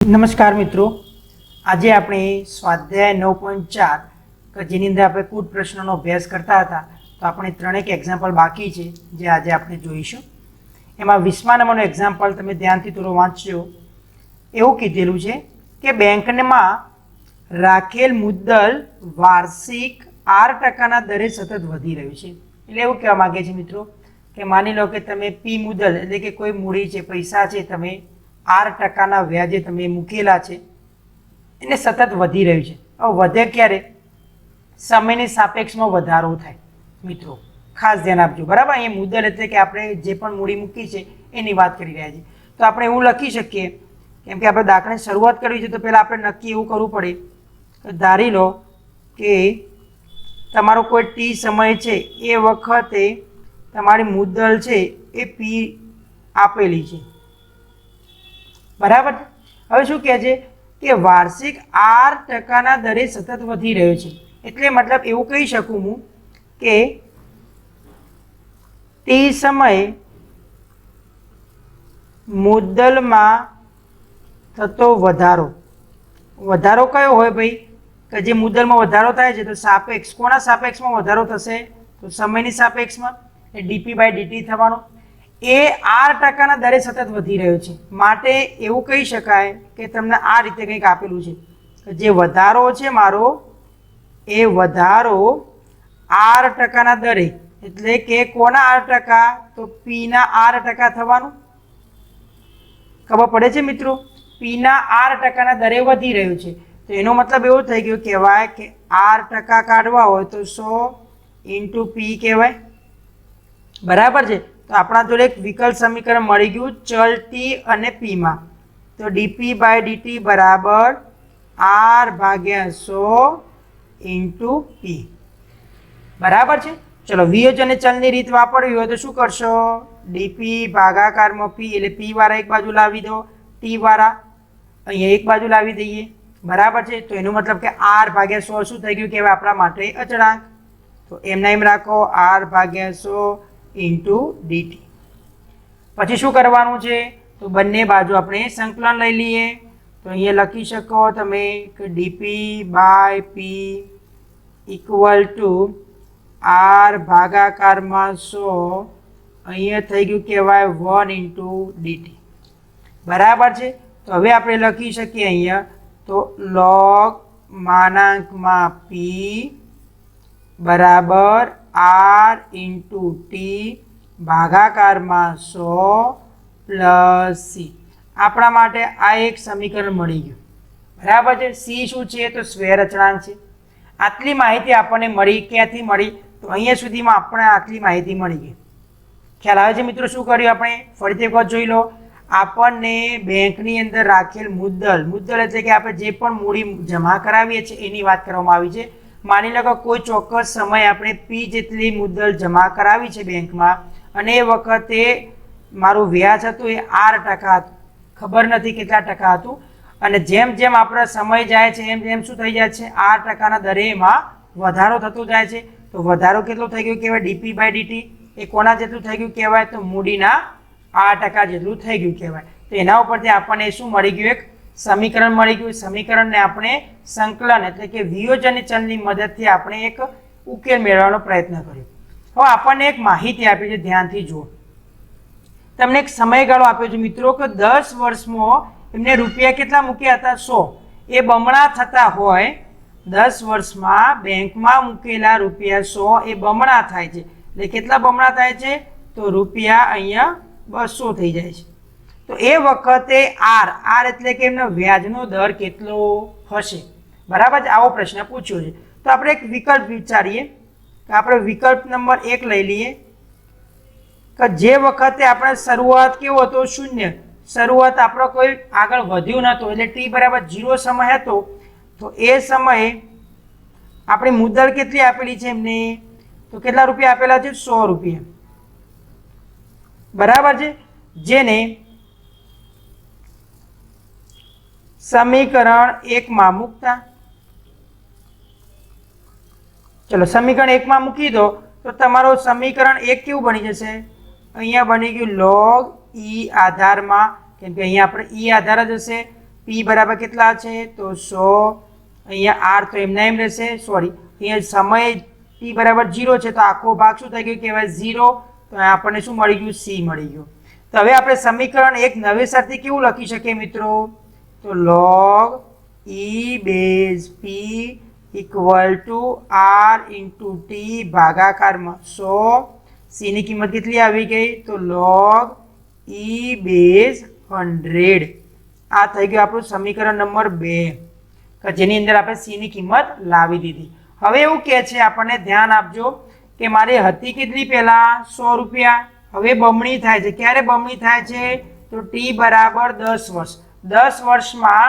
નમસ્કાર મિત્રો, આજે આપણે સ્વાધ્યાય 9.4 કે જેની અંદર આપણે કુટ પ્રશ્નોનો અભ્યાસ કરતા હતા. તો આપણે ત્રણેક એક્ઝામ્પલ બાકી છે જે આજે આપણે જોઈશું. એમાં 20મા નંબરનો એક્ઝામ્પલ તમે ધ્યાનથી થોડો વાંચજો. એવું કીધેલું છે કે બેંકમાં રાખેલ મુદ્દલ વાર્ષિક 8%ના દરે સતત વધી રહ્યું છે. એટલે એવું કહેવા માગે છે મિત્રો કે માની લો કે તમે પી મુદ્દલ એટલે કે કોઈ મૂડી છે, પૈસા છે, તમે 8%ના વ્યાજે તમે મૂકેલા છે, એને સતત વધી રહ્યું છે. હવે વધે ક્યારે? સમયની સાપેક્ષમાં વધારો થાય. મિત્રો ખાસ ધ્યાન આપજો, બરાબર. અહીંયા મુદ્દલ એટલે કે આપણે જે પણ મૂડી મૂકી છે એની વાત કરી રહ્યા છીએ. તો આપણે એવું લખી શકીએ, કેમ કે આપણે દાખલાની શરૂઆત કરવી છે તો પહેલાં આપણે નક્કી એવું કરવું પડે કે ધારી લો કે તમારો કોઈ ટી સમય છે, એ વખતે તમારી મુદ્દલ છે એ પી આપેલી છે, બરાબર. હવે શું કહે છે કે વાર્ષિક 8%ના દરે સતત વધી રહ્યો છે. એટલે મતલબ એવું કહી શકું હું કે ટી સમયે મુદ્દલમાં થતો વધારો કયો હોય ભાઈ? કે જે મુદ્દલમાં વધારો થાય છે તો સાપેક્ષ, કોના સાપેક્ષમાં વધારો થશે? તો સમયની સાપેક્ષમાં, એ ડીપી બાય ડીટી થવાનો. એ 8%ના દરે સતત વધી રહ્યો છે. માટે એવું કહી શકાય કે તમને આ રીતે કંઈક આપેલું છે કે જે વધારો છે મારો, એ વધારો 8%ના દરે, એટલે કે કોના 8%? તો પીના 8% થવાનું. ખબર પડે છે મિત્રો? પીના 8%ના દરે વધી રહ્યું છે. તો એનો મતલબ એવો થઈ ગયો કહેવાય કે 8% કાઢવા હોય તો 100 ઇન્ટુ પી કહેવાય, બરાબર છે. તો આપણા જોડે એક વિકલ્પ સમીકરણ મળી ગયું ચલ ટી અને પીમાં. તો ડીપી બાય ડીટી બરાબર R/100 ઇન્ટુ પી, બરાબર છે. ચલો, વિયોજન અને ચલની રીત વાપરવી હોય તો શું કરશો? ડીપી ભાગાકારમાં પી, એટલે પી વાળા એક બાજુ લાવી દો, ટી વાળા અહીંયા એક બાજુ લાવી દઈએ, બરાબર છે. તો એનો મતલબ કે R/100 શું થઈ ગયું કહેવાય આપણા માટે? અચળાંક. તો એમના એમ રાખો R/100 ઇન્ટુ ડીટી. પછી શું કરવાનું છે? તો બંને બાજુ આપણે સંકલન લઈ લઈએ. તો અહીંયા લખી શકો તમે કે DP by P equal to R/100, અહીંયા થઈ ગયું કહેવાય 1 ઇન્ટુ ડીટી, બરાબર છે. તો હવે આપણે લખી શકીએ અહીંયા તો log પી બરાબર R ઇન્ટુ ટી ભાગાકારમાં 100 પ્લસ સી. આપણા માટે આ એક સમીકરણ મળી ગયું, બરાબર છે. સી શું છે? તો સ્વેર અચળાંક છે. આટલી માહિતી આપણને મળી. ક્યાંથી મળી? તો અહીંયા સુધીમાં આપણે આટલી માહિતી મળી ગઈ. ખ્યાલ આવે છે મિત્રો? શું કર્યું આપણે? ફરીથી એક વખત જોઈ લો. આપણને બેંકની અંદર રાખેલ મુદ્દલ એટલે કે આપણે જે પણ મૂડી જમા કરાવીએ છીએ એની વાત કરવામાં આવી છે. માની લો કે કોઈ ચોક્કસ સમય આપણે પી જેટલી મુદ્દલ જમા કરાવી છે બેંકમાં, અને એ વખતે મારું વ્યાજ હતું એ 8% હતું. ખબર નથી કેટલા ટકા હતું. અને જેમ જેમ આપણો સમય જાય છે એમ જેમ શું થઈ જાય છે? 8%ના દરે એમાં વધારો થતો જાય છે. તો વધારો કેટલો થઈ ગયો કહેવાય? DP by DT. એ કોના જેટલું થઈ ગયું કહેવાય? તો મૂડીના 8% જેટલું થઈ ગયું કહેવાય. તો એના ઉપરથી આપણને શું મળી ગયું? એક સમીકરણ મળી ગયું. સમીકરણને આપણે સંકલન એટલે કે વિયોજન ચલની મદદથી આપણે એક ઉકેલ મેળવવાનો પ્રયત્ન કર્યો. હવે આપણને એક માહિતી આપી છે, ધ્યાનથી જુઓ. તમને એક સમયગાળો આપ્યો છે મિત્રો કે 10 વર્ષમાં એમને રૂપિયા કેટલા મૂક્યા હતા? 100. એ બમણા થતા હોય 10 વર્ષમાં બેંકમાં મૂકેલા રૂપિયા 100 એ બમણા થાય છે. એટલે કેટલા બમણા થાય છે? તો રૂપિયા અહીંયા 200 થઈ જાય છે. તો એ વખતે આર એટલે કે એમનો વ્યાજનો દર કેટલો હશે? બરાબર. આવો પ્રશ્ન પૂછ્યો છે. તો આપણે એક વિકલ્પ વિચારીએ કે આપણે વિકલ્પ નંબર 1 લઈ લઈએ કે જે વખતે આપણે શરૂઆત કેવો હતો? 0. શરૂઆત આપણો કોઈ આગળ વધ્યું નહોતું, એટલે ટી બરાબર 0 સમય હતો. તો એ સમયે આપણી મુદ્દલ કેટલી આપેલી છે એમને? તો કેટલા રૂપિયા આપેલા છે? 100 રૂપિયા, બરાબર છે. જેને સમીકરણ 1માં મૂકતા, ચલો સમીકરણ 1માં મૂકી દો તો તમારો સમીકરણ 1 કેવું બની જશે? અહીંયા બની ગયું log e આધારમાં, કેમ કે અહીંયા આપણે e આધાર જ હશે પી બરાબર કેટલા છે તો 100, અહીંયા આર તો એમના એમ રહેશે, સોરી અહીંયા સમય ટી બરાબર 0 છે તો આખો ભાગ શું થઈ ગયો કહેવાય 0, તો આપણને શું મળી ગયું સી મળી ગયું. તો હવે આપણે સમીકરણ એક નવેસરથી કેવું લખી શકીએ મિત્રો, તો log e base p equal to r into t ભાગાકારમાં 100, c ની કિંમત કેટલી આવી ગઈ તો log e બેઝ 100. આ થઈ ગયું આપણું સમીકરણ નંબર 2 કે જેની અંદર આપણે c ની કિંમત લાવી દીધી. હવે એવું કહે છે આપણને, ધ્યાન આપજો કે મારે હતી કેટલી પહેલા 100 રૂપિયા, હવે બમણી થાય છે. ક્યારે બમણી થાય છે તો ટી બરાબર 10 વર્ષ. 10 વર્ષમાં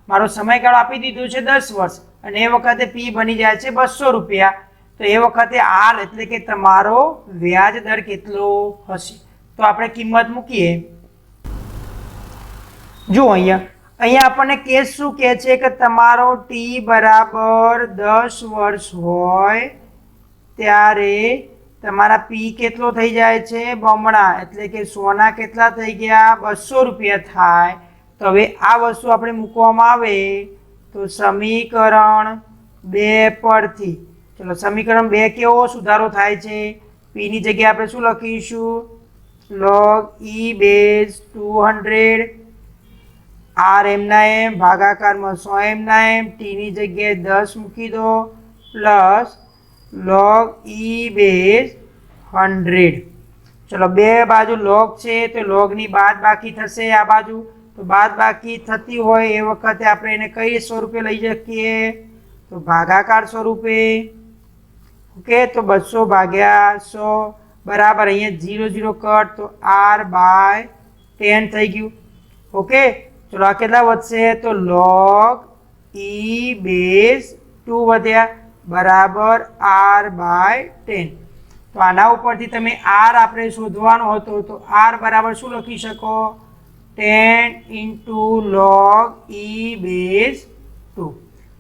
મારો સમયગાળો આપી દીધો છે 10 વર્ષ, અને એ વખતે પી બની જાય છે 200 રૂપિયા. તો એ વખતે આર એટલે કે તમારો વ્યાજ દર કેટલો હશે, તો આપણે કિંમત મૂકીએ. જો અહીંયા આપણને કેસ શું કહે છે કે તમારો ટી બરાબર 10 વર્ષ હોય ત્યારે તમારા પી કેટલો થઈ જાય છે બમણા, એટલે કે 100 ના કેટલા થઈ ગયા 200 રૂપિયા થાય. તો હવે આ વસ્તુ આપણે મૂકવામાં આવે તો સમીકરણ 2 પરથી, ચલો સમીકરણ 2 કેવો સુધારો થાય છે, પી ની જગ્યાએ આપણે શું લખીશું log e બેઝ 200, r એમના એમ ભાગાકારમાં 100 એમના એમ, ટી ની જગ્યાએ 10 મૂકી દો પ્લસ log e બેઝ 100. ચલો બે બાજુ log છે તો log ની બાદ બાકી થશે આ બાજુ, તો બાદ બાકી થતી હોય એ વખતે આપણે એને કઈ સ્વરૂપે લઈ શકીએ તો ભાગાકાર સ્વરૂપે. ઓકે, તો 200 ભાગ્યા 100 બરાબર અહીંયા 0 0 કટ તો r બાય 10 થઈ ગયું. ઓકે, ચલો આ કેટલા વધશે તો log e બેઝ 2 વધ્યા બરાબર r બાય 10. તો આના ઉપરથી તમે r આપણે શોધવાનો હતો તો r બરાબર શું લખી શકો 10 ઇન્ટુ log e બેઝ 2.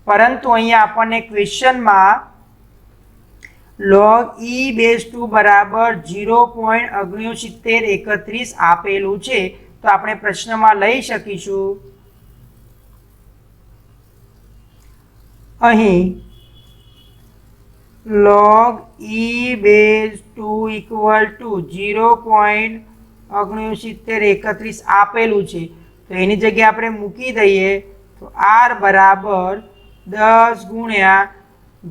પરંતુ અહીંયા આપણને ક્વેશ્ચનમાં log e બેઝ 2 બરાબર 0.6931 આપેલું છે, તો આપણે પ્રશ્નમાં લઈ શકીશું અહીં log e base 2 equal to 0.6931 આપેલું છે, તો એની જગ્યાએ આપણે મૂકી દઈએ તો r બરાબર 10 ગુણ્યા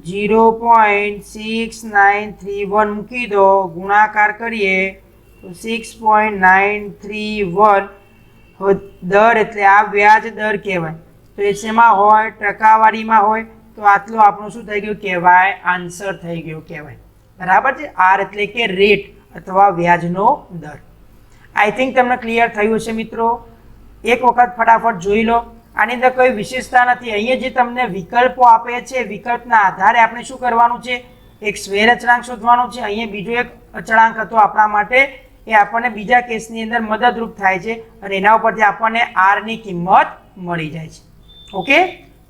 0.6931 મૂકી દો, ગુણાકાર કરીએ તો 6.931 દર એટલે આ વ્યાજ દર કહેવાય. તો એ શેમાં હોય ટકાવારીમાં હોય, તો આટલો આપણો શું થઈ ગયું કહેવાય આન્સર થઈ ગયો કહેવાય. બરાબર છે, આર એટલે કે રેટ અથવા વ્યાજનો દર. આઈ થિંક તમને ક્લિયર થયું હશે મિત્રો. એક વખત ફટાફટ જોઈ લો. આની અંદર કોઈ વિશેષતા નથી. અહીંયા જે તમને વિકલ્પો આપે છે વિકલ્પના આધારે આપણે શું કરવાનું છે એક સ્વેર અચળાંક શોધવાનો છે. અહીંયા બીજો એક અચળાંક હતો આપણા માટે, એ આપણને બીજા કેસની અંદર મદદરૂપ થાય છે અને એના ઉપરથી આપણને આર ની કિંમત મળી જાય છે. ઓકે,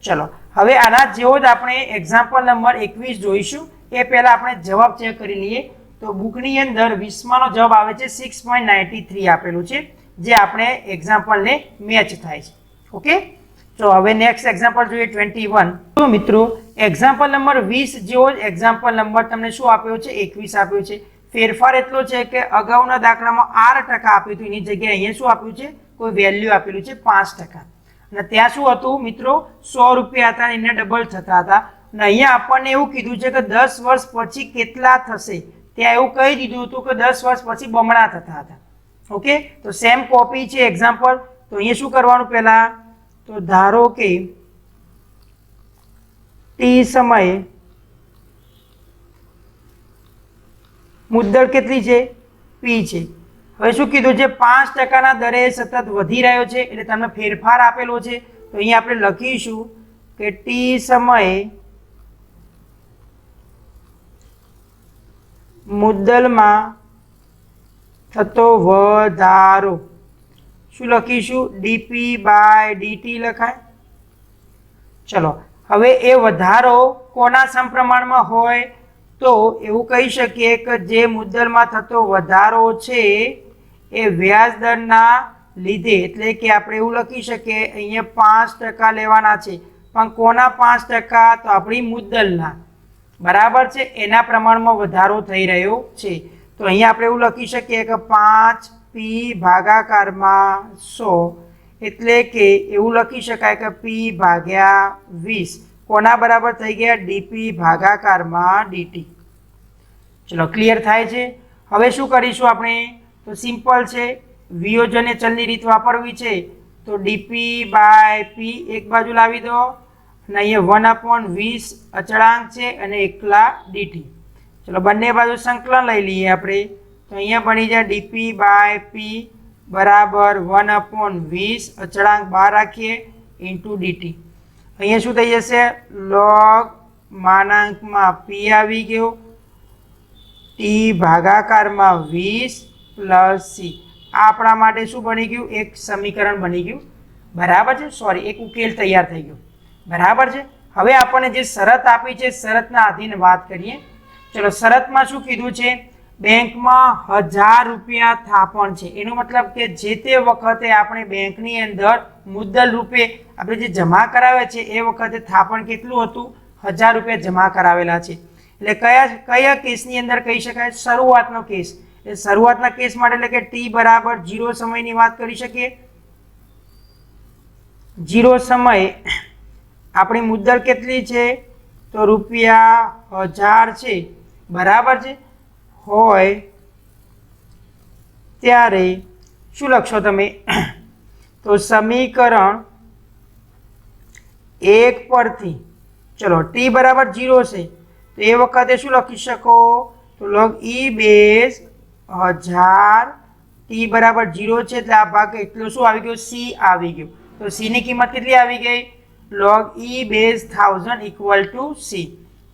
ચલો હવે આના જેવો જ આપણે એક્ઝામ્પલ નંબર 21 જોઈશું. એ પહેલા આપણે જવાબ ચેક કરી લઈએ. તો બુકની અંદર 20માનો જવાબ આવે છે 6.93 આપેલું છે, જે આપણે એક્ઝામ્પલને મેચ થાય છે. ઓકે, તો હવે નેક્સ્ટ એક્ઝામ્પલ જોઈએ 21. તો મિત્રો એક્ઝામ્પલ નંબર 20 જેવો જ એક્ઝામ્પલ નંબર તમને શું આપ્યો છે 21 આપ્યો છે. ફેરફાર એટલો છે કે અગાઉના દાખલામાં 8% આપ્યું હતું, એની જગ્યાએ અહીંયા શું આપ્યું છે કોઈ વેલ્યુ આપેલું છે 5%. અને ત્યાં શું હતું મિત્રો 100 રૂપિયા હતા, એને ડબલ થતા હતા. અને અહીંયા આપણને એવું કીધું છે કે 10 વર્ષ પછી કેટલા થશે, ત્યાં એવું કહી દીધું હતું કે 10 વર્ષ પછી બમણા થતા હતા. ઓકે, તો સેમ કોપી છે એક્ઝામ્પલ. તો અહીંયા શું કરવાનું પહેલા તો ધારો કે ટી સમયે મુદ્દલ કેટલી છે પી છે. હવે શું કીધું છે 5%ના દરે સતત વધી રહ્યો છે, એટલે તમને ફેરફાર આપેલો છે. તો અહીંયા આપણે લખીશું કે ટી સમયે મુદ્દલમાં થતો વધારો શું લખીશું ડીપી બાય ડીટી લખાય. ચલો હવે એ વધારો કોના સમપ્રમાણમાં હોય તો એવું કહી શકીએ કે જે મુદ્દલમાં થતો વધારો છે એ વ્યાજ દરના લીધે, એટલે કે આપણે એવું લખી શકીએ અહીંયા 5% લેવાના છે, પણ કોના 5%? તો આપણી મુદ્દલના, બરાબર છે, એના પ્રમાણમાં વધારો થઈ રહ્યો છે. તો અહીંયા આપણે એવું લખી શકીએ કે 5p ભાગાકારમાં 100, એટલે કે એવું લખી શકાય કે p ભાગ્યા 20 કોના બરાબર થઈ ગયા? dp ભાગાકારમાં dt. ચલો ક્લિયર થાય છે? હવે શું કરીશું આપણે? તો સિમ્પલ છે, વિયોજન્ય ચલની રીત વાપરવી છે, તો dp બાય p એક બાજુ લાવી દો, અને અહીંયા 1/20 અચળાંક છે અને એકલા dt. ચલો બંને બાજુ સંકલન લઈ લઈએ આપણે, તો અહીંયા બની જાય dp બાય p બરાબર 1/20 અચળાંક બહાર રાખીએ ઇન્ટુ dt. અહીંયા શું થઈ જશે? log માનાંકમાં p આવી ગયો, t ભાગાકારમાં 20 પ્લસ c. આ આપણા માટે શું બની ગયું? એક સમીકરણ બની ગયું, બરાબર છે, સોરી એક ઉકેલ તૈયાર થઈ ગયો, બરાબર છે. હવે આપણને જે શરત આપી છે, શરતના આધીન વાત કરીએ. ચલો શરતમાં શું કીધું છે? બેંકમાં 1000 રૂપિયા થાપણ છે, એનો મતલબ કે જે તે વખતે આપણે બેંકની અંદર મુદ્દલ રૂપે આપણે જે જમા કરાવે છે એ વખતે થાપણ કેટલું હતું? 1000 રૂપિયા જમા કરાવેલા છે. એટલે કયા કેસની અંદર કહી શકાય? શરૂઆતનો કેસ. એ શરૂઆતના કેસ માટે એટલે કે t બરાબર 0 સમયની વાત કરી શકીએ. 0 સમય આપણી મુદ્દલ કેટલી છે? તો રૂપિયા 1000 છે, બરાબર છે, હોય ત્યારે શું લખશો તમે? તો સમીકરણ 1 પરથી ચલો t બરાબર 0 છે, તો એ વખતે શું લખી શકો? તો log e બેઝ 1000, t બરાબર 0 છે એટલે આ ભાગ એટલો શું આવી ગયો? c આવી ગયો. તો c ની કિંમત કેટલી આવી ગઈ? log e બેઝ 1000 ઇક્વલ ટુ c.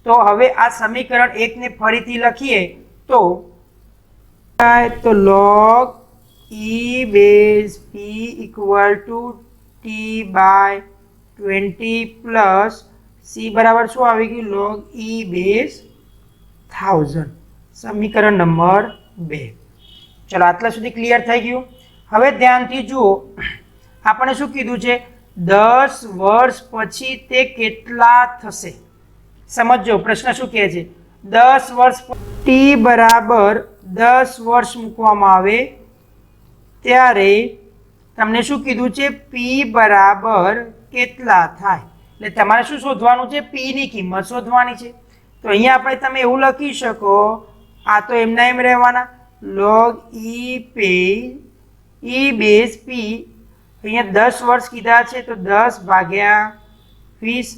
તો હવે આ સમીકરણ 1 ને ફરીથી લખીએ તો log e base p equal to t by 20 plus c બરાબર શું આવી ગયું? log e બેઝ 1000. સમીકરણ નંબર 2. ચલો આટલા સુધી ક્લિયર થઈ ગયું? હવે ધ્યાનથી જુઓ, આપણે શું કીધું છે? 10 વર્ષ પછી તે કેટલા થશે? સમજો પ્રશ્ન શું કહે છે? 10 વર્ષ t બરાબર 10 વર્ષ મૂકવામાં આવે ત્યારે તમને શું કીધું છે? p બરાબર કેટલા થાય? એટલે તમારે શું શોધવાનું છે? p ની કિંમત શોધવાની છે. તો અહીંયા આપણે તમે એવું લખી શકો, આ તો એમના એમ રહેવાના, log e બેઝ p, અહીંયા 10 વર્ષ કીધા છે તો 10 ભાગ્યા 20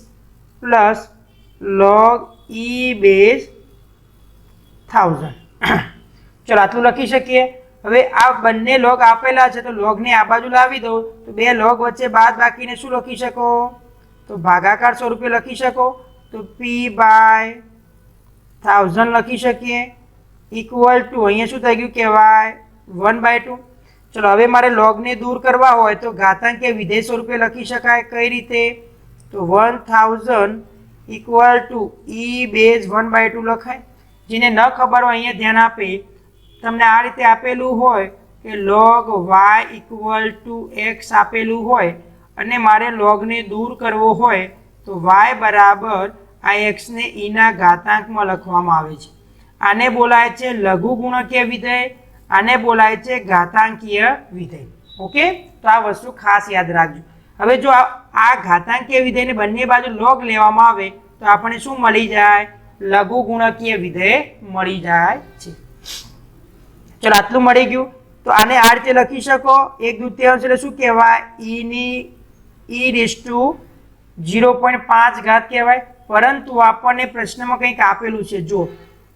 પ્લસ log e બેઝ 1000. ચલો આટલું લખી શકીએ. હવે આ બંને લોગ આપેલા છે તો લોગને આ બાજુ લાવી દો, તો બે લોગ વચ્ચે બાદ બાકીને શું લખી શકો? તો ભાગાકાર સ્વરૂપે લખી શકો. તો p બાય 1000 લખી શકીએ ઇક્વલ ટુ અહીંયા શું થઈ ગયું કહેવાય? 1/2. ચલો હવે મારે લોગને દૂર કરવા હોય તો ઘાતાંકીય વિધેય સ્વરૂપે લખી શકાય. કઈ રીતે? તો 1000 ઇક્વલ ટુ e બેઝ 1/2 લખાય. જેને ન ખબર હોય અહીંયા ધ્યાન આપે, તમને આ રીતે આપેલું હોય કે log y equal to x આપેલું હોય અને મારે લોગને દૂર કરવો હોય તો y બરાબર આ x ને e ના ઘાતાંકમાં લખવામાં આવે છે. આને બોલાય છે લઘુગુણકીય વિધેય, આને બોલાય છે ઘાતાંકીય વિધેય. ઓકે, તો આ વસ્તુ ખાસ યાદ રાખજો. હવે જો આ ઘાતાંકીય વિધેયને બંને બાજુ log લેવામાં આવે તો આપણને શું મળી જાય? લઘુગુણકીય વિધેય મળી જાય છે. ચલો આટલું મળી ગયું. તો આને આ રીતે લખી શકો, 1/2 એટલે શું કહેવાય? e રેઝ ટુ 0.5 ઘાત કહેવાય. પરંતુ આપણને પ્રશ્નમાં કંઈક આપેલું છે, જો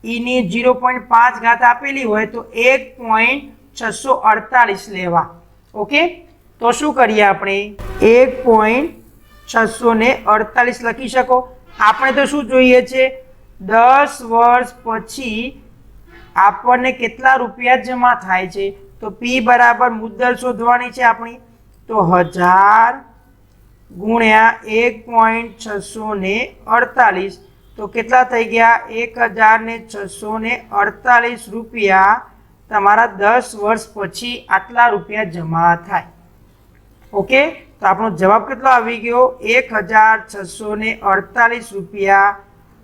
e ની 0.5 ઘાત આપેલી હોય તો 1.648 લેવા. ઓકે, તો શું કરીએ આપણે? 1.648 લખી શકો. આપણે તો શું જોઈએ છે? 10 વર્ષ પછી આપણને કેટલા રૂપિયા જમા થાય છે? તો p બરાબર મુદ્દલ શોધવાની છે આપણી. તો 1000 ગુણ્યા 1.648 તો કેટલા થઈ ગયા? 1648 રૂપિયા તમારા 10 વર્ષ પછી આટલા રૂપિયા જમા થાય. ઓકે, તો આપણો જવાબ કેટલો આવી ગયો? 1648 રૂપિયા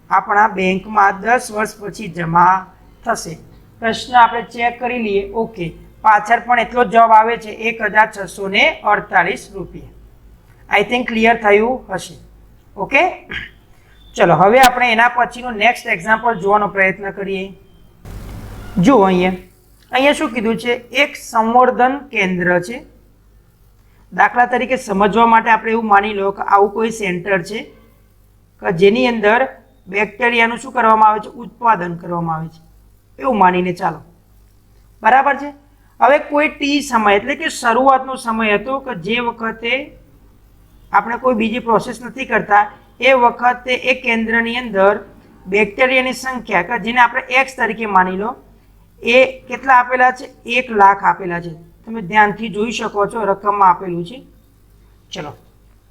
આપણા બેંકમાં 10 વર્ષ પછી જમા થશે. પ્રશ્ન આપણે ચેક કરી લઈએ. ઓકે, પાછળ પણ એટલો જ જવાબ આવે છે, 1648 રૂપિયા. આઈ થિંક ક્લિયર થયું હશે. ઓકે, ચલો હવે આપણે એના પછીનું નેક્સ્ટ એક્ઝામ્પલ જોવાનો પ્રયત્ન કરીએ. જુઓ અહીંયા શું કીધું છે? એક સંવર્ધન કેન્દ્ર છે. દાખલા તરીકે સમજવા માટે આપણે એવું માની લો કે આવું કોઈ સેન્ટર છે કે જેની અંદર બેક્ટેરિયાનું શું કરવામાં આવે છે? ઉત્પાદન કરવામાં આવે છે, એવું માનીને ચાલો. બરાબર છે. હવે કોઈ ટી સમય એટલે કે શરૂઆતનો સમય હતો કે જે વખતે આપણે કોઈ બીજી પ્રોસેસ નથી કરતા, એ વખતે એ કેન્દ્રની અંદર બેક્ટેરિયાની સંખ્યા કે જેને આપણે એક્સ તરીકે માની લો, એ કેટલા આપેલા છે? 1 લાખ આપેલા છે. તમે ધ્યાનથી જોઈ શકો છો, રકમમાં આપેલું છે. ચલો,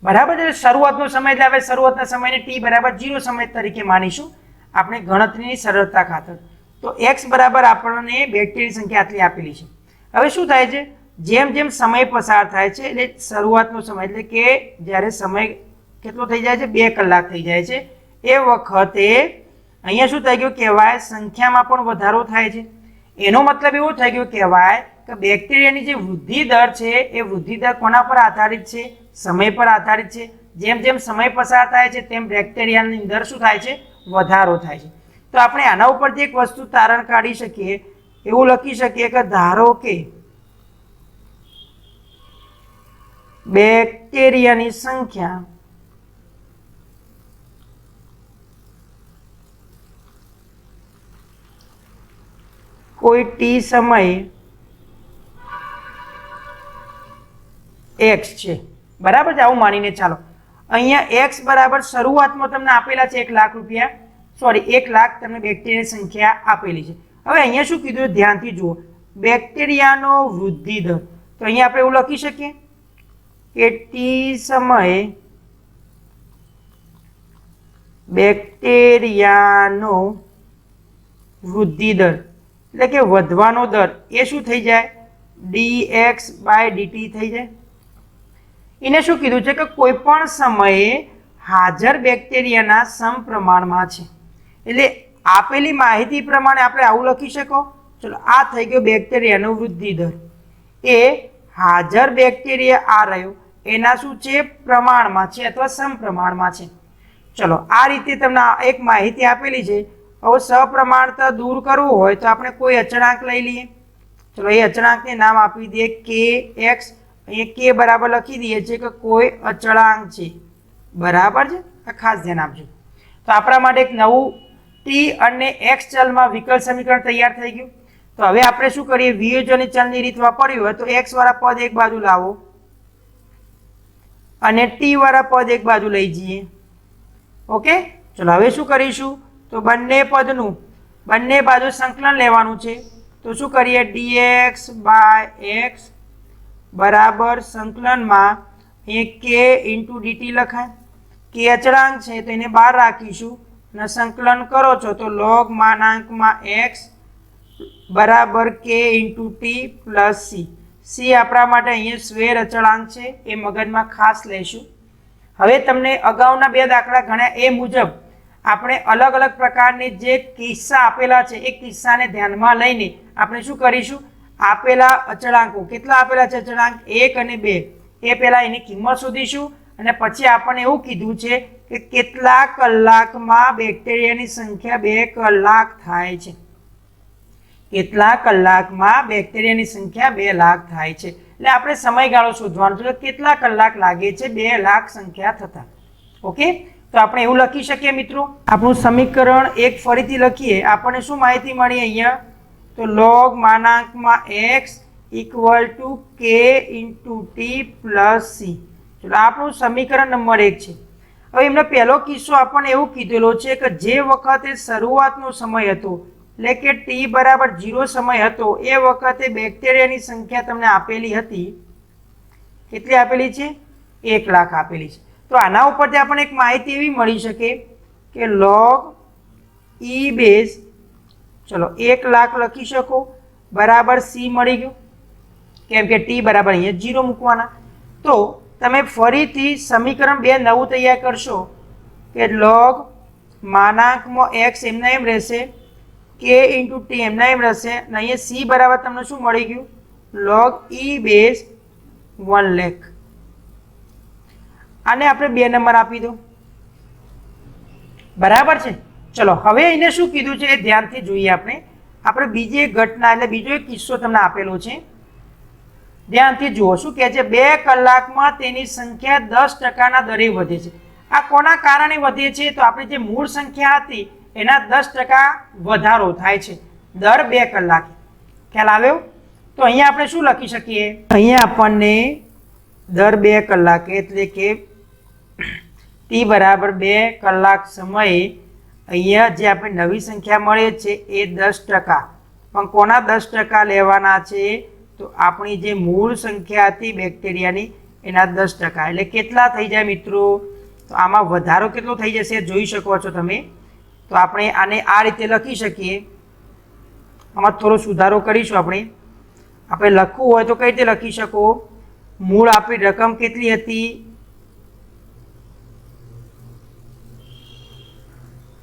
બરાબર છે. શરૂઆતનો સમય એટલે હવે શરૂઆતના સમયને ટી બરાબર 0 સમય તરીકે માનીશું આપણે ગણતરીની સરળતા ખાતર. તો એક્સ બરાબર આપણને બેક્ટેરિયાની સંખ્યા આટલી આપેલી છે. હવે શું થાય છે? જેમ જેમ સમય પસાર થાય છે એટલે શરૂઆતનો સમય એટલે કે જ્યારે સમય કેટલો થઈ જાય છે? 2 કલાક થઈ જાય છે. એ વખતે અહીંયા શું થઈ ગયું કહેવાય? સંખ્યામાં પણ વધારો થાય છે. એનો મતલબ એવો થઈ ગયો કહેવાય કે બેક્ટેરિયાની જે વૃદ્ધિ દર છે એ વૃદ્ધિ દર કોના પર આધારિત છે? સમય પર આધારિત છે. જેમ જેમ સમય પસાર થાય છે તેમ બેક્ટેરિયાની અંદર શું થાય છે? વધારો થાય છે. તો આપણે આના ઉપરથી એક વસ્તુ તારણ કાઢી શકીએ, એવું લખી શકીએ કે ધારો કે બેક્ટેરિયાની સંખ્યા કોઈ ટી સમયે એક્સ છે. બરાબર છે. આવું માનીને ચાલો. અહીંયા એક્સ બરાબર શરૂઆતમાં તમને આપેલા છે 1 લાખ રૂપિયા, સોરી 1 લાખ તમને બેક્ટેરિયાની સંખ્યા આપેલી છે. હવે અહીંયા શું કીધું? ધ્યાનથી જુઓ, બેક્ટેરિયાનો વૃદ્ધિ દર. તો અહીંયા આપણે એવું લખી શકીએ કે ટી સમયે બેક્ટેરિયાનો વૃદ્ધિ દર એટલે કે વધવાનો દર એ શું થઈ જાય? dx/dt થઈ જાય. એને શું કીધું છે કે કોઈ પણ સમયે હાજર બેક્ટેરિયાના સમપ્રમાણમાં છે. એટલે આપેલી માહિતી પ્રમાણે આપણે આવું લખી શકો. ચલો, આ થઈ ગયો બેક્ટેરિયાનો વૃદ્ધિ દર. એ હાજર બેક્ટેરિયા આ રહ્યો એના શું છે? પ્રમાણમાં છે અથવા સમપ્રમાણમાં છે. ચલો, આ રીતે તમને એક માહિતી આપેલી છે. હવે સપ્રમાણતા દૂર કરવું હોય તો આપણે કોઈ અચળાંક લઈ લઈએ. ચલો, એ અચળાંકને નામ આપી દઈએ કે એક્સ. અહીંયા કે બરાબર લખી દઈએ છીએ કે કોઈ અચળાંક છે. બરાબર છે. આ ખાસ ધ્યાન આપજો. તો આપણા માટે એક નવું ટી અને એક્સ ચલમાં વિકલ સમીકરણ તૈયાર થઈ ગયું. તો હવે આપણે શું કરીએ? વિયોજનની ચલની રીત વાપરવી હોય તો એક્સ વાળા પદ એક બાજુ લાવો અને ટી વાળા પદ એક બાજુ લઈ જઈએ. ઓકે, ચલો હવે શું કરીશું? તો બંને પદનું બંને બાજુ સંકલન લેવાનું છે. તો શું કરીએ? dx/x બરાબર સંકલનમાં એ કે ઇન્ટુ ડીટી લખાય. કે અચળાંક છે તો એને બહાર રાખીશું અને સંકલન કરો છો તો log માનાંકમાં x બરાબર k into T plus C. C આપણા માટે અહીંયા સ્વેર અચળાંક છે, એ મગજમાં ખાસ લેશું. હવે તમને અગાઉના 2 દાખલા ગણ્યા એ મુજબ આપણે અલગ અલગ પ્રકારની જે કિસ્સા આપેલા છે એ કિસ્સાને ધ્યાનમાં લઈને આપણે શું કરીશું? આપેલા અચળાંકો કેટલા આપેલા છે? અચળાંક 1 અને 2 એ પહેલા એની કિંમત શોધીશું અને પછી આપણને એવું કીધું છે કે કેટલા કલાકમાં બેક્ટેરિયાની સંખ્યા 2 કલાક થાય છે. કેટલા કલાકમાં બેક્ટેરિયાની સંખ્યા 2 લાખ થાય છે. એટલે આપણે સમયગાળો શોધવાનો છે, કેટલા કલાક લાગે છે 2 લાખ સંખ્યા થતા. ઓકે, તો આપણે એવું લખી શકીએ મિત્રો. આપણું સમીકરણ એક ફરીથી લખીએ. આપણને શું માહિતી મળી અહીંયા? તો log માનાંકમાં x = k * t + c. ચલો, આપણું સમીકરણ નંબર 1 છે. હવે એમનો પહેલો કિસ્સો આપણને એવું કીધેલો છે કે જે વખતે શરૂઆતનો સમય હતો એટલે કે ટી બરાબર 0 સમય હતો એ વખતે બેક્ટેરિયાની સંખ્યા તમને આપેલી હતી. કેટલી આપેલી છે? 1 લાખ આપેલી છે. તો આના ઉપરથી આપણને એક માહિતી એવી મળી શકે કે log e બેઝ, ચલો 1 લાખ લખી શકો बराबर सी मळी गयुं केम के टी बराबर अहींया 0 मूकवाना। तो तमे फरीथी समीकरण 2 नवुं तैयार करशो के log मानांकमां x एमना एम रहेशे k इंटू टी एमना एम रहेशे अने अहींया c बराबर तमने शुं मळी गयुं log e बेस 1 लाख। आने आपणे 2 नंबर आपी दो बराबर छे। चलो हवे अहींने शुं कीधुं छे ए ध्यानथी जोईए आपणे। આપણે બીજી એક ઘટના એટલે બીજો એક કિસ્સો તમને આપેલો છે, ધ્યાનથી જુઓ શું કહે છે 2 કલાકમાં તેની સંખ્યા 10% દરે વધે છે। આ કોના કારણે વધે છે તો આપણી જે મૂળ સંખ્યા હતી એના 10% વધારો થાય છે દર 2 કલાકે। ખ્યાલ આવ્યો? તો અહીંયા આપણે શું લખી શકીએ, અહીંયા આપણને દર 2 કલાકે એટલે કે t બરાબર 2 કલાક સમયે અહીંયા જે આપણે નવી સંખ્યા મળે છે એ 10%, પણ કોના 10% લેવાના છે તો આપણી જે મૂળ સંખ્યા હતી બેક્ટેરિયાની એના 10%। એટલે કેટલા થઈ જાય મિત્રો? તો આમાં વધારો કેટલો થઈ જશે જોઈ શકો છો તમે। તો આપણે આને આ રીતે લખી શકીએ, આમાં થોડો સુધારો કરીશું આપણે લખવું હોય તો કઈ રીતે લખી શકો, મૂળ આપણી રકમ કેટલી હતી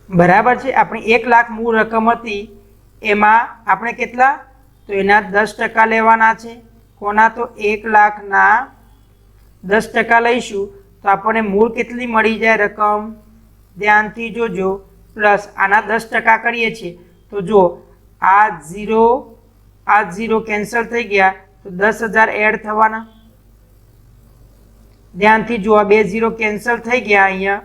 बराबर है अपनी 1 लाख मूल रकम थी एमां आपणे केटला तो एना 10% लेवाना छे। कोना तो 1 लाख ना 10% लईशुं तो आपणे मूल केटली मळी जाए रकम, ध्यानथी जोजो, प्लस आना 10% करीए छीए तो जो आ जीरो कैंसल थई गया तो 10,000 एड थवाना। ध्यानथी जो आ 2 जीरो कैंसल थई गया अहींया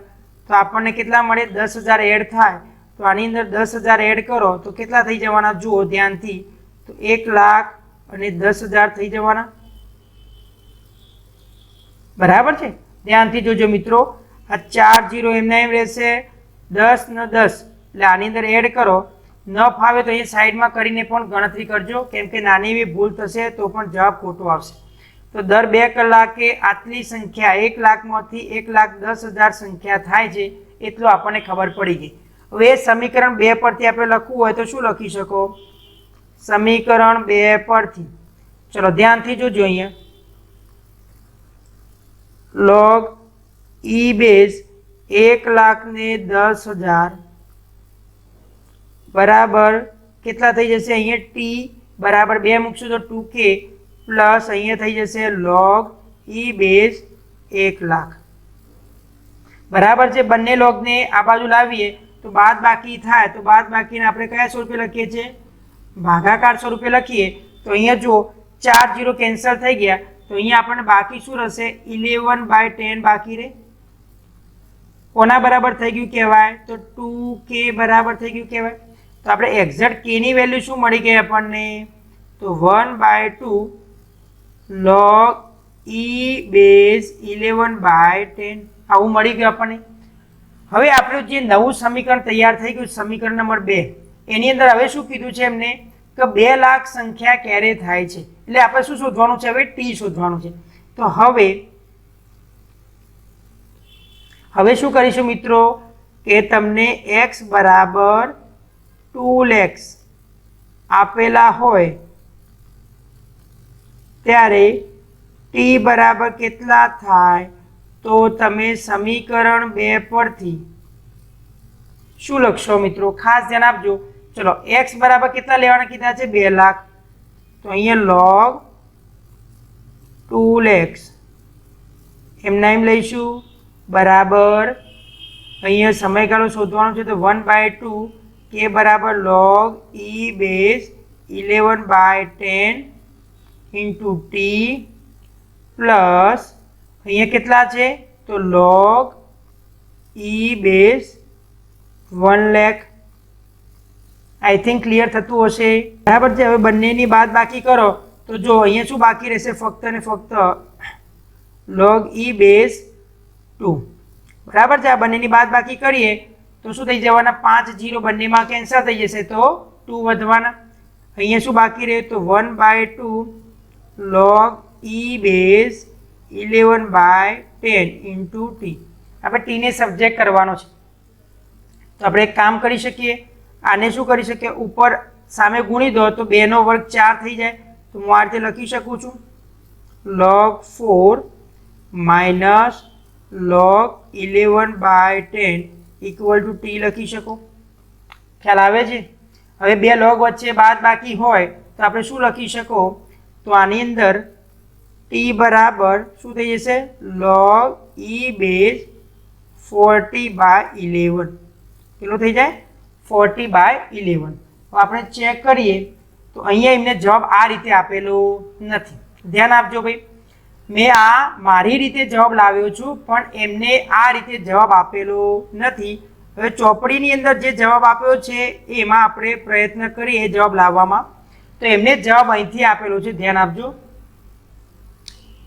तो आपने केटला मळे 10,000 एड थाय तो आनी अंदर 10,000 एड करो तो केटला थई जवाना जुओ ध्यानथी तो 1 लाख अने 10,000 थई जवाना। बराबर छे? ध्यानथी जोजो मित्रों, आ 4 जीरो एमना एम रहेशे, 10 न 10 એટલે આની અંદર એડ કરો। ન ફાવે તો અહીં સાઈડમાં કરીને પણ ગણતરી કરજો કેમ કે નાની એવી ભૂલ થશે તો પણ જવાબ ખોટો આવશે। तो दर 2 कलाके आटली संख्या 1 लाख में 1,10,000 संख्या थाय छे एटलो आपने खबर पड़ी गई। हवे समीकरण 2 परथी आपणे लखवुं होय तो शुं लखी शको, समीकरण 2 परथी चलो ध्यानथी जोजो अहींया log e बेस 1 ने 10,000 बराबर केटला थई जशे अहींया t बराबर 2 मूकशो तो 2k प्लस अहीं थी जैसे log e बेस 1 लाख बराबर है। बने लॉग ने आ बाजू लावीए तो बाद बाकी थाय तो बाद बाकी आपणे कया स्वरूपे लखीए छे भागाकार स्वरूपे लखीए तो अहीं जो 4 जीरो कैंसल थई गया तो अहीं आपणे बाकी शुं रहेशे 11/10 बाकी रहे। कोना बराबर थई गयुं कहेवाय तो 2k बराबर थई गयुं कहेवाय। तो आपणे एक्जेक्ट k नी वेल्यू शुं मळी गई आपणने तो 1/2 log e बेस 11/10 आवुं मळी गयुं आपणे। हवे आपणे जे नवुं समीकरण तैयार थई गयुं समीकरण नंबर 2 एनी अंदर हवे शुं कीधुं छे एमणे के 2 लाख संख्या क्यारे थाय छे એટલે આપણે શું શોધવાનું છે હવે t શોધવાનું છે। તો હવે શું કરીશું મિત્રો કે તમને x બરાબર 2 lakhs આપેલા હોય त्यारे t बराबर केटला थाय तो तमे समीकरण 2 परथी शुं लखशो मित्रों खास ध्यान आपजो। चलो x बराबर केटला लेवाना कीधा छे 2 लाख तो अहींया log 2 lakhs एमना एम लईशुं बराबर अहींया समयगाळो शोधवानो छे तो 1/2 k बराबर log e base 11/10 into t plus अहीं केटला छे तो log e base 1 lakh. I think clear थतुं हशे बराबर छे। हवे बंनेनी बाद बाकी करो तो जो अहीं शुं बाकी रहेशे फक्त ने फक्त log e बेस 2 बराबर छे। आ बंनेनी बाद बाकी करीए तो शुं थई जवाना 5 जीरो बंनेमां केन्सल थई जशे तो 2 वधवाना। अहीं शुं बाकी रहे तो 1/2 log e base 11/10 into T. આપણે ટી ને સબ્જેક્ટ કરવાનો છે તો આપણે એક કામ કરી શકીએ, આને શું કરી શકીએ ઉપર સામે ગુણી દો તો 2 નો વર્ગ 4 થઈ જાય, તો હું આ રીતે લખી શકું છું log 4 minus log 11/10 equal to t લખી શકો। ખ્યાલ આવે છે? હવે બે log વચ્ચે બાદ બાકી હોય તો આપણે શું લખી શકો, તો આની અંદર t બરાબર શું થઈ જશે log e બેઝ 40/11 કેટલું થઈ જાય 40/11। તો આપણે ચેક કરીએ તો અહીંયા એમને જવાબ આ રીતે આપેલો નથી, ધ્યાન આપજો ભાઈ, મેં આ મારી રીતે જવાબ લાવ્યો છું પણ એમને આ રીતે જવાબ આપેલો નથી। હવે ચોપડીની અંદર જે જવાબ આપ્યો છે એમાં આપણે પ્રયત્ન કરીએ જવાબ લાવવામાં, તો એમને જવાબ અહીંથી આપેલો છે, ધ્યાન આપજો।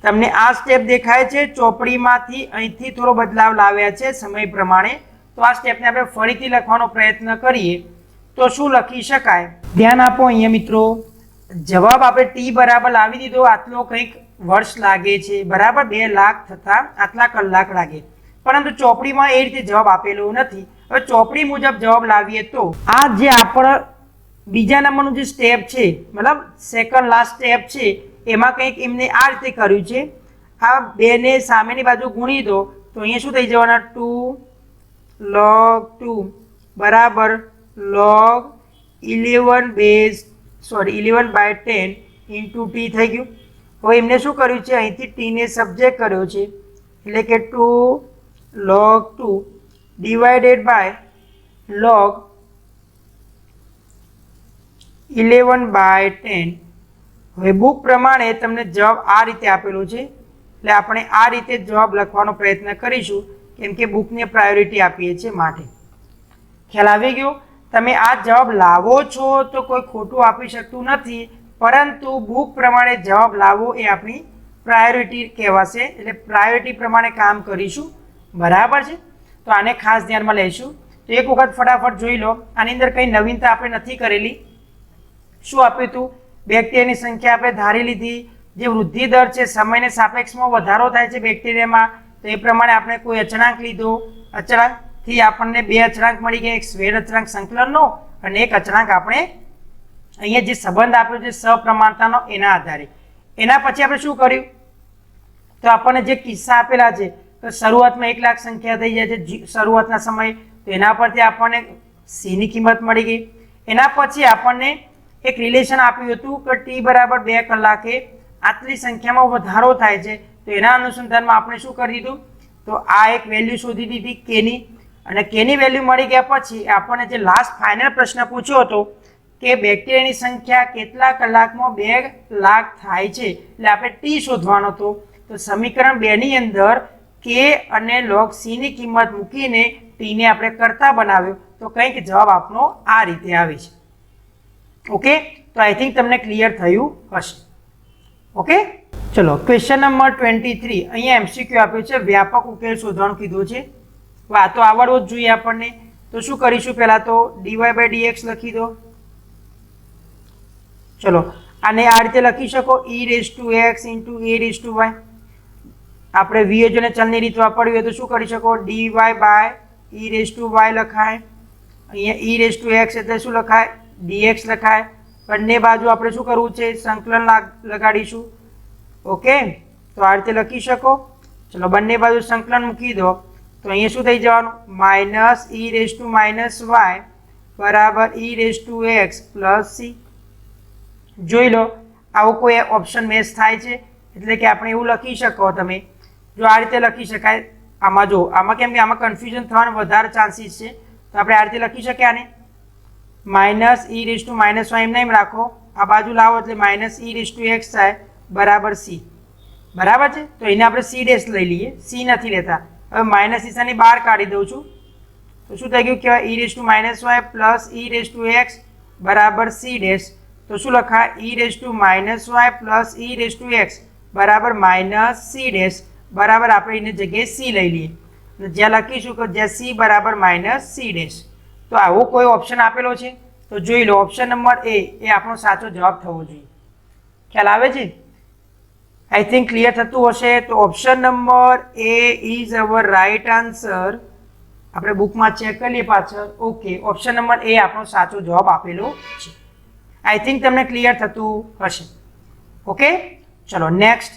તમને આ સ્ટેપ દેખાય છે, ચોપડીમાંથી અહીંથી થોડો બદલાવ લાવ્યા છે સમય પ્રમાણે, તો આ સ્ટેપને આપણે ફરીથી લખવાનો પ્રયત્ન કરીએ તો શું લખી શકાય, ધ્યાન આપો અહીંયા મિત્રો। જવાબ આપણે ટી બરાબર લાવી દીધો, આટલો કંઈક વર્ષ લાગે છે બરાબર, 2 લાખ થતા આટલા કલાક લાગે, પરંતુ ચોપડીમાં એ રીતે જવાબ આપેલો નથી। હવે ચોપડી મુજબ જવાબ લાવીએ તો આ જે આપણો બીજા નંબરનું જે સ્ટેપ છે મતલબ સેકન્ડ લાસ્ટ સ્ટેપ છે એમાં કંઈક એમને આ રીતે કર્યું છે, આ 2 ને સામેની બાજુ ગુણી દો તો અહીંયા શું થઈ જવાના 2 log 2 બરાબર log 11/10 ઇન્ટુ t થઈ ગયું। હવે એમને શું કર્યું છે, અહીંથી t ને સબ્જેક્ટ કર્યો છે એટલે કે 2 log 2 ડિવાઇડેડ બાય log 11/10। હવે બુક પ્રમાણે તમને જવાબ આ રીતે આપેલો છે એટલે આપણે આ રીતે જવાબ લખવાનો પ્રયત્ન કરીશું કેમ કે બુકને પ્રાયોરિટી આપીએ છીએ માટે। ખ્યાલ આવી ગયો? તમે આ જવાબ લાવો છો તો કોઈ ખોટું આપી શકતું નથી, પરંતુ બુક પ્રમાણે જવાબ લાવવો એ આપણી પ્રાયોરિટી કહેવાશે, એટલે પ્રાયોરિટી પ્રમાણે કામ કરીશું, બરાબર છે? તો આને ખાસ ધ્યાનમાં લઈશું। તો એક વખત ફટાફટ જોઈ લો, આની અંદર કંઈ નવીનતા આપણે નથી કરેલી। શું આપ્યું હતું, બેક્ટેરિયાની સંખ્યા આપણે ધારી લીધી, જે વૃદ્ધિ દર છે સમયને સાપેક્ષમાં વધારો થાય છે બેક્ટેરિયામાં, તો એ પ્રમાણે આપણે કોઈ અચળાંક લીધો, અચળાંકથી આપણને 2 અચળાંક મળી ગયા, એક સ્વેર અચળાંક સંકલનનો અને એક અચળાંક આપણે અહીંયા જે સંબંધ આપ્યો છે સપ્રમાણતાનો એના આધારે। એના પછી આપણે શું કર્યું, તો આપણને જે કિસ્સા આપેલા છે તો શરૂઆતમાં 1 લાખ સંખ્યા થઈ જાય છે શરૂઆતના સમયે, તો એના પરથી આપણને સીની કિંમત મળી ગઈ। એના પછી આપણને એક રિલેશન આપ્યું હતું કે ટી બરાબર 2 કલાકે આટલી સંખ્યામાં વધારો થાય છે, તો એના અનુસંધાનમાં આપણે શું કરી દીધું, તો આ એક વેલ્યુ શોધી દીધી કેની, અને કેની વેલ્યુ મળી ગયા પછી આપણને જે લાસ્ટ ફાઇનલ પ્રશ્ન પૂછ્યો હતો કે બેક્ટેરિયાની સંખ્યા કેટલા કલાકમાં 2 લાખ થાય છે, એટલે આપણે ટી શોધવાનો હતો। તો સમીકરણ 2 ની અંદર કે અને log c ની કિંમત મૂકીને ટી ને આપણે કરતા બનાવ્યો, તો કંઈક જવાબ આપનો આ રીતે આવે છે। ઓકે, તો આઈ થિંક તમને ક્લિયર થયું હશે। ઓકે, ચલો ક્વેશ્ચન નંબર 23, અહીંયા એમસીક્યુ આપ્યો છે, વ્યાપક ઉકેલ શોધવાનું કીધું છે, આ તો આવડવો જ જોઈએ આપણને। તો શું કરીશું, પહેલા તો dy/dx લખી દો, ચલો આને આ રીતે લખી શકો e⁻x * a⁻y। આપણે વિયોજન ચલની રીત વાપરવી હોય તો શું કરી શકો, dy/e⁻y લખાય, અહીંયા e⁻x એટલે શું લખાય, dx લખાય, બંને બાજુ આપણે શું કરવું છે, સંકલન લગાડીશું। ઓકે, તો આ રીતે લખી શકો, ચલો બંને બાજુ સંકલન મૂકી દો તો અહીંયા શું થઈ જવાનું, -e⁻y બરાબર e⁻x + c। જોઈ લો આવો કોઈ ઓપ્શન મેચ થાય છે, એટલે કે આપણે એવું લખી શકો, તમે જો આ રીતે લખી શકાય, આમાં જો આમાં કેમ કે આમાં કન્ફ્યુઝન થવાનો વધારે ચાન્સીસ છે, તો આપણે આ રીતે લખી શકીએ આને -e⁻y એમ રાખો, આ બાજુ લાવો એટલે -e⁻x થાય બરાબર c, બરાબર છે? તો એને આપણે c' લઈ લઈએ, c નથી લેતા, હવે માઇનસ નિશાની બહાર કાઢી દઉં છું, તો શું થઈ ગયું કહેવાય, e⁻y + e⁻x બરાબર c', તો શું લખાય, e⁻y + e⁻x બરાબર -c' બરાબર આપણે એની જગ્યાએ c લઈ લઈએ, જ્યાં લખીશું કે જ્યાં c બરાબર -c'। તો આવો કોઈ ઓપ્શન આપેલો છે તો જોઈ લો, ઓપ્શન નંબર એ એ આપણો સાચો જવાબ થવો જોઈએ। ખ્યાલ આવે છે? આઈ થિંક ક્લિયર થતું હશે। તો option number A is our right answer. આપણે બુકમાં ચેક કરીએ પાછળ। ઓકે, ઓપ્શન નંબર એ આપણો સાચો જવાબ આપેલો છે। આઈ થિંક તમને ક્લિયર થતું હશે. ઓકે, ચલો નેક્સ્ટ.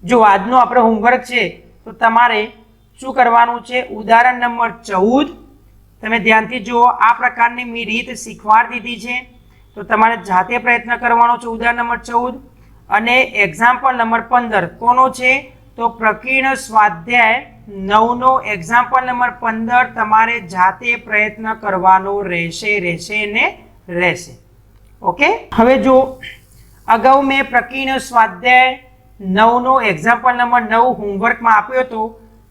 જો આજનો આપણો હોમવર્ક છે તો તમારે શું કરવાનું છે, ઉદાહરણ નંબર 14 તમે ધ્યાનથી જુઓ. આ પ્રકારની મેં રીત શીખવાડી દીધી છે તો તમારે જાતે પ્રયત્ન કરવાનો છે. ઉદાહરણ નંબર 14 અને એક્ઝામ્પલ નંબર 15 કોનો છે, તો પ્રકીર્ણ સ્વાધ્યાય 9 નો એક્ઝામ્પલ નંબર 15 તમારે જાતે પ્રયત્ન કરવાનો રહેશે. ઓકે, હવે જો અગાઉ મેં પ્રકીર્ણ સ્વાધ્યાય 9 નો એક્ઝામ્પલ નંબર 9 હોમવર્કમાં આપ્યો હતો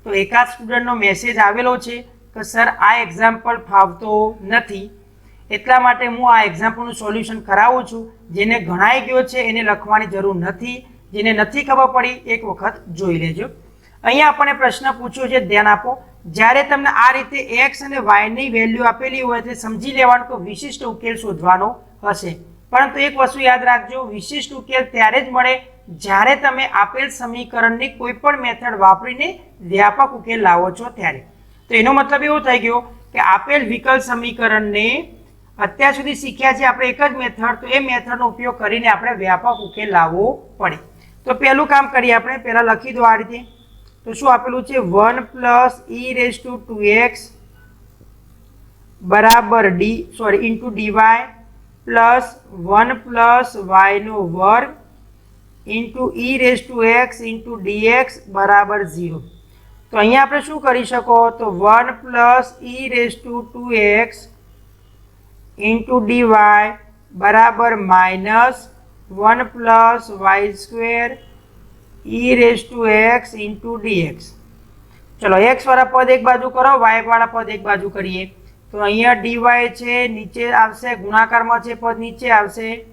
તો એકાદ સ્ટુડન્ટનો મેસેજ આવેલો છે કે સર આ એક્ઝામ્પલ ફાવતો નથી, એટલા માટે હું આ એક્ઝામ્પલનું સોલ્યુશન કરાવું છું. જેને ગણાઈ ગયો છે એને લખવાની જરૂર નથી, જેને નથી ખબર પડી એક વખત જોઈ લેજો. અહીંયા આપણને પ્રશ્ન પૂછ્યો છે, ધ્યાન આપો. જ્યારે તમને આ રીતે એક્સ અને વાયની વેલ્યુ આપેલી હોય એટલે સમજી લેવાનું કે વિશિષ્ટ ઉકેલ શોધવાનો હશે. પરંતુ એક વસ્તુ યાદ રાખજો, વિશિષ્ટ ઉકેલ ત્યારે જ મળે જ્યારે તમે આપેલ સમીકરણની કોઈ પણ મેથડ વાપરીને વ્યાપક ઉકેલ લાવો છો ત્યારે. તો એનો મતલબ એવો થઈ ગયો કે આપેલ વિકલ સમીકરણને અત્યાર સુધી શીખ્યા છે આપણે એક જ મેથડ, તો એ મેથડનો ઉપયોગ કરીને આપણે વ્યાપક ઉકેલ લાવવો પડે. તો પહેલું કામ કરીએ આપણે, પહેલા લખી દો આ રીતે. તો શું આપેલું છે, 1 + e⁻² બરાબર into dy plus 1 + y² into e⁻x into dx બરાબર 0. તો અહીંયા આપણે શું કરી શકો, તો 1 + e⁻² ઇન્ટુ dy બરાબર -1 + y² e⁻x ઇન્ટુ dx. ચલો x વાળા પદ એક બાજુ કરો, y વાળા પદ એક બાજુ કરીએ. તો અહીંયા dy છે નીચે આવશે, ગુણાકારમાં છે પદ નીચે આવશે.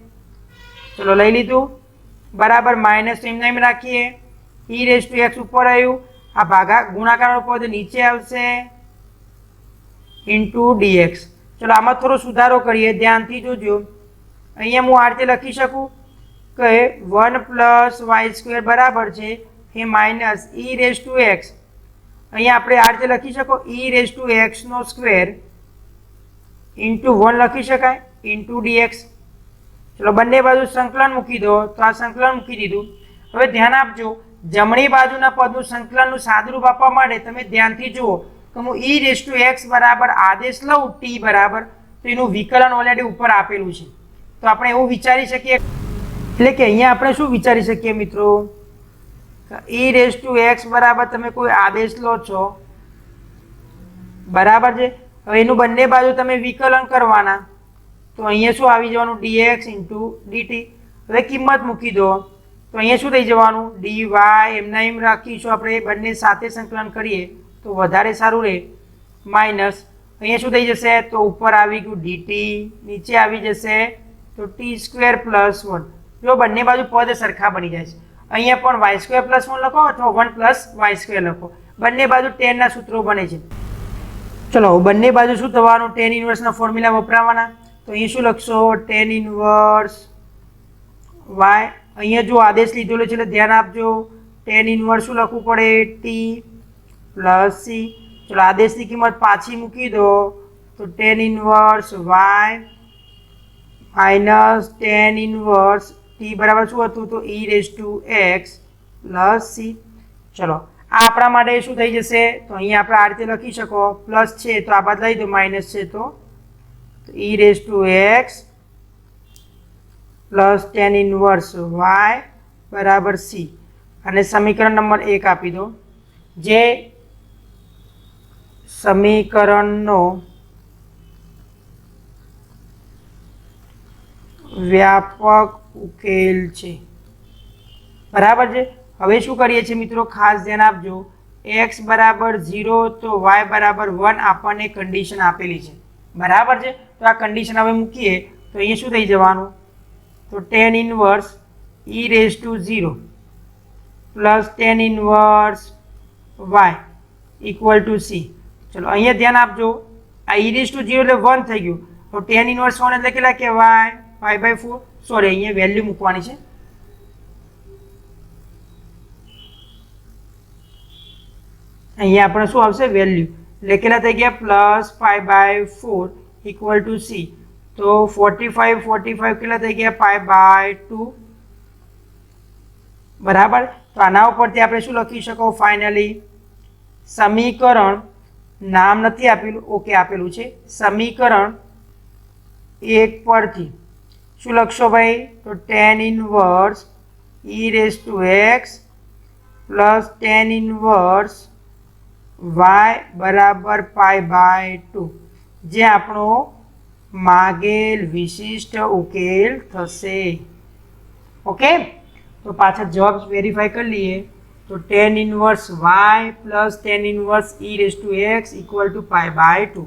ચલો લઈ લીધું, બરાબર માઇનસ એમ એમ રાખીએ, e⁻x ઉપર આવ્યું, આ ભાગા ગુણાકારનો પદ નીચે આવશે ઇન્ટુ dx. ચલો આમાં થોડો સુધારો કરીએ, ધ્યાનથી જોજો. અહીંયા હું આ રીતે લખી શકું કે 1 + y² બરાબર છે એ માઇનસ e⁻x. અહીંયા આપણે આ રીતે લખી શકો e⁻x² ઇન્ટુ 1 લખી શકાય ઇન્ટુ dx. ચલો બંને બાજુ સંકલન મૂકી દો, તો આ સંકલન મૂકી દીધું. હવે ધ્યાન આપજો, જમણી બાજુના પદનું સંકલનનું સાદુરૂપ આપવા માટે તમે ધ્યાનથી જુઓ કે હું e⁻x બરાબર આદેશ લઉં t બરાબર, તો એનું વિકલન ઓલરેડી ઉપર આપેલું છે. તો આપણે એવું વિચારી શકીએ, એટલે કે અહીંયા આપણે શું વિચારી શકીએ મિત્રો, e⁻x બરાબર તમે કોઈ આદેશ લો છો, બરાબર છે. હવે એનું બંને બાજુ તમે વિકલન કરવાના, તો અહીંયા શું આવી જવાનું, dx ઇન્ટુ dt. હવે કિંમત મૂકી દો, તો અહીંયા શું થઈ જવાનું, dy એમના એમ રાખીશું આપણે, બંને સાથે સંકલન કરીએ તો વધારે સારું રહે, માઇનસ અહીંયા શું થઈ જશે, તો ઉપર આવી ગયું dt, નીચે આવી જશે તો t² + 1. જો બંને બાજુ પદ સરખા બની જાય છે. અહીંયા પણ y² + 1 લખો અથવા 1 + y² લખો, બંને બાજુ tan ના સૂત્રો બને છે. ચલો બંને બાજુ શું થવાનું, tan ઇન્વર્સના ફોર્મ્યુલા વપરાવાના. તો અહીં શું લખશો, tan ઇન્વર્સ y. અહીંયા જો આદેશ લીધેલો છે એટલે ધ્યાન આપજો, tan ઇન્વર્સ શું લખવું પડે, t + c. ચલો આદેશની કિંમત પાછી મૂકી દો, તો tan inverse y minus tan inverse t બરાબર શું હતું, તો e⁻x + c. ચલો આ આપણા માટે શું થઈ જશે, તો અહીંયા આપણે આ રીતે લખી શકો, પ્લસ છે તો આ બાદ લઈ દો, માઇનસ છે તો e⁻x plus tan inverse y બરાબર c. અને સમીકરણ નંબર 1 આપી દો, જે સમીકરણનો વ્યાપક ઉકેલ છે, બરાબર છે. હવે શું કરીએ છીએ મિત્રો, ખાસ ધ્યાન આપજો, x બરાબર 0 તો y બરાબર 1 આપણને કન્ડિશન આપેલી છે, બરાબર છે. તો આ કન્ડિશન હવે મૂકીએ તો અહીંયા શું થઈ જવાનું, તો tan inverse e⁻0 plus tan inverse y equal to c. ચલો અહીંયા ધ્યાન આપજો, આ e⁻0 એટલે 1 થઈ ગયું, તો tan ઇન્વર્સ 1 એટલે કેટલા કહેવાય, π/4. સોરી અહીંયા વેલ્યુ મૂકવાની છે, અહીંયા આપણે શું આવશે, વેલ્યુ, એટલે કેટલા થઈ ગયા, +π/4 ઇક્વલ ટુ c. તો 45 કેટલા થઈ ગયા? π/2 બરાબર. તો આના ઉપરથી આપણે શું લખી શકો? ફાઇનલી સમીકરણ, નામ નથી આપેલું, ઓકે આપેલું છે, સમીકરણ 1 પરથી શું લખશો ભાઈ? તો tan inverse e⁻x plus tan inverse y બરાબર π/2, જે આપણો માગેલ વિશિષ્ટ ઉકેલ થશે. ઓકે, તો પાછા જવાબ વેરીફાઈ કરી લઈએ. તો tan inverse y plus tan inverse e⁻x equal to π/2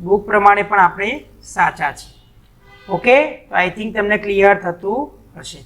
book પ્રમાણે પણ આપણે સાચા છે. ઓકે, તો આઈ થિંક તમને ક્લિયર થતું હશે.